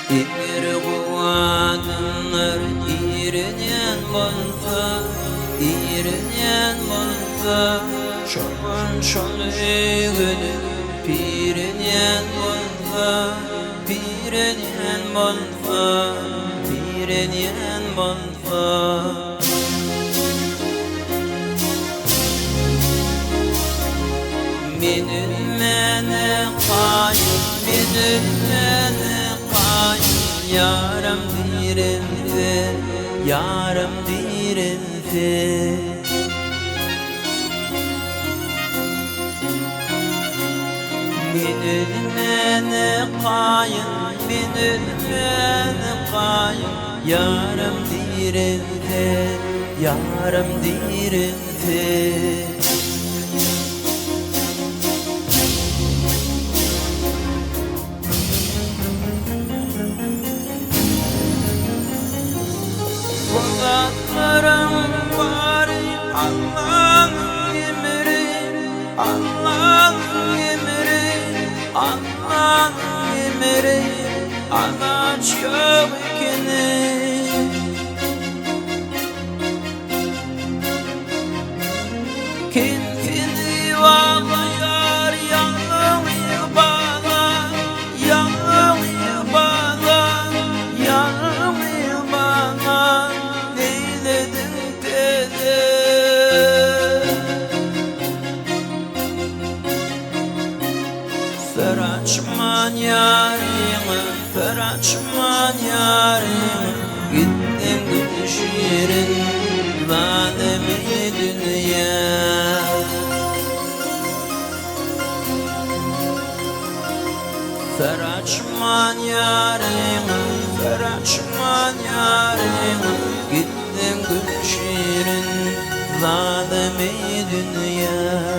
İmir kuadınlar iğrenyen bolsa, iğrenyen bolsa, şorman şolygünü pirenyen bolsa, pirenyen bolsa, pirenyen bolsa. Minülmene kayın, minülmene kayın, yarım dirense, yarım dirense. Minülmene kayın, minülmene kayın, yarım dirense, yarım dirense. Kulaklarım var Allah'ın emri, Allah'ın emri, Allah'ın emri, anaç yok ikini. Kimsini bağlayar yanımı bağlar, yanımı bağlar, yanımı bağlar. Feraçman yarime, feraçman yarime, gittin gül şirin, vademi dünya. Feraçman yarime, feraçman yarime, gittin gül şirin, vademi dünya.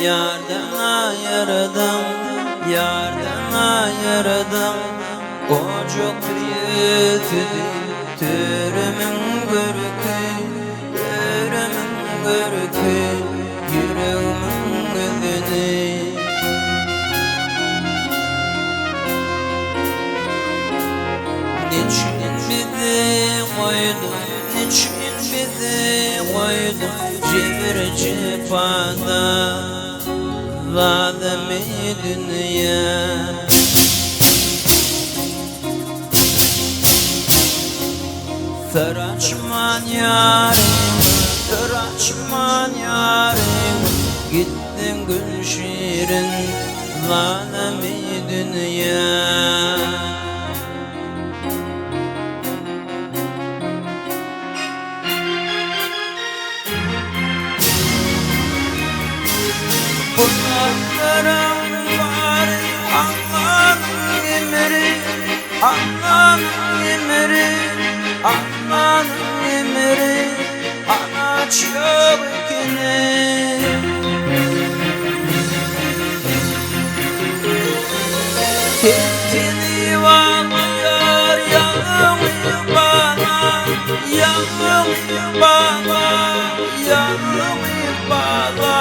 Yardana yaradım, yardana yaradım. Ocak yüzüdü, türümün görkü, türümün görkü, yüreğimin gözünü. Niçin bizi koydun, niçin bizi koydun civirci fada, vademi dünya. Feraçman yarim, feraçman yarim, gittin gül şirin, vademi dünya. Kulaklarım var Allah'ın emri, Allah'ın emri, Allah'ın emri, anaç yok ikini. Kimsini bağlar yanımı bana, yanımı bana, yanımı bana.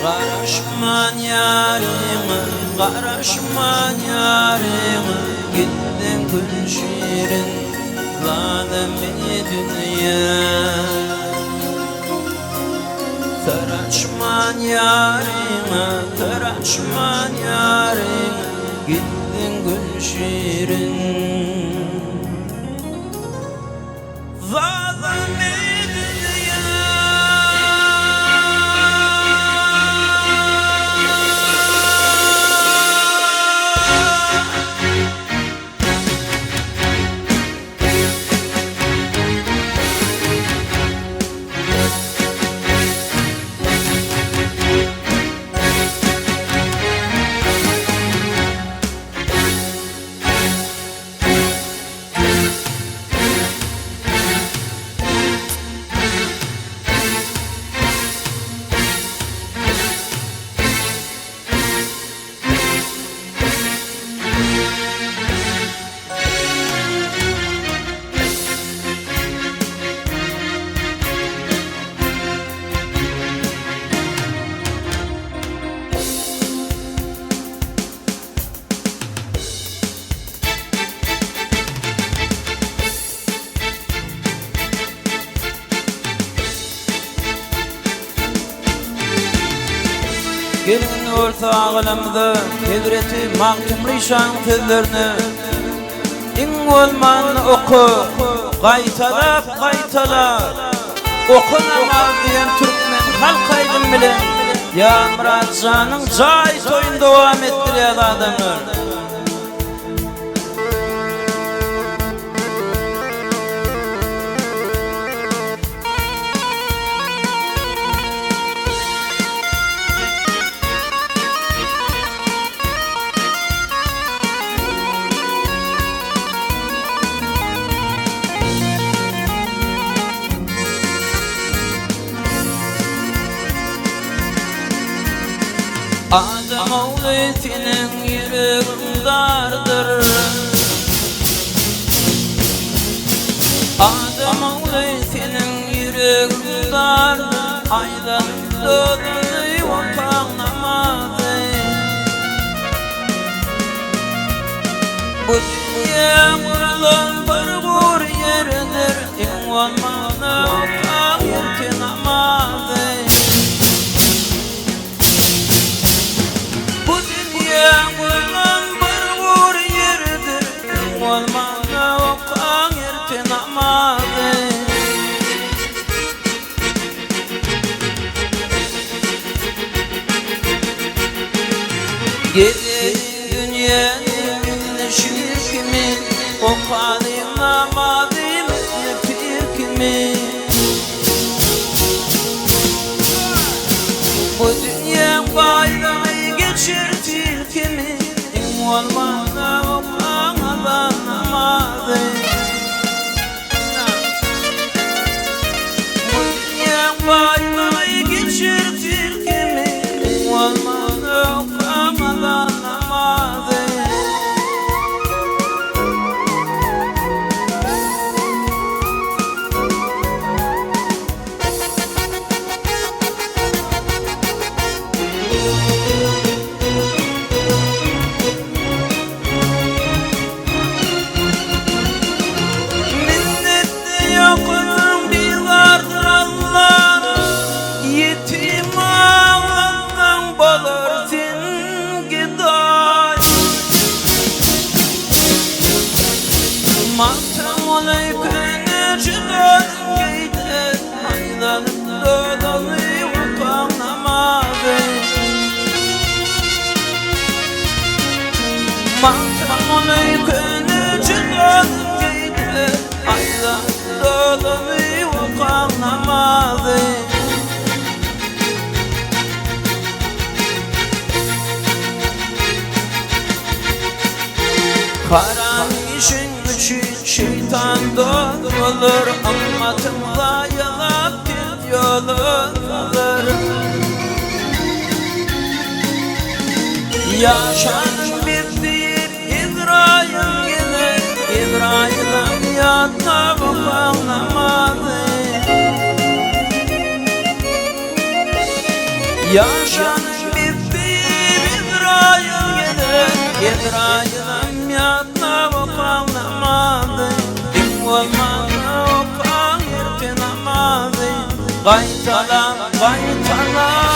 Karaşman yarime, karaşman yarime, gittin gül şirin, vademi dünya. Feraçman yarime, feraçman yarime, gittin gül şirin. zalim gelin ortağımda kedreti mahkumli şan tezlerini in olman oku qaytalap okunamaz diyen Türkmen halk aydın bilen ya Muratcan'ın cay toyun devam ettiriyor adamı. Adam oğlu senin yüreğin dardır. Adam oğlu senin yüreğin dardır. Aydan dödü vakanlamadı. Bu dünya buradan bir yerdir. İn olmana vakan yırtınamadı. Buradan bir yerdir. Olmana vakan yırtınamadı. Gidelim dünyanın şirkimi, o kalinamadı yırtırkimi. Bu dünya bayrağı geçirtir kimi, in olmana vakan alanamadı. Bu dünya bayrağı geçirtir kimi, in olmana vakan alanamadı. Mahtam olaykın öcüden geyde aylanıp dödü vakanlamadı. Mahtam olaykın öcüden geyde aylanıp dödü vakanlamadı. Karan işin şeytan doğrulur, ammatımla yalap bir yolundur. Yaşanın bittiği İbrahim yine, İbrahim'im yatla vakanlamadı. Yaşanın bittiği İbrahim yine, İbrahim'im yatla vakanlamadı. İn olmana vakan yırtınamadı. Qaytalan vakanlamadı.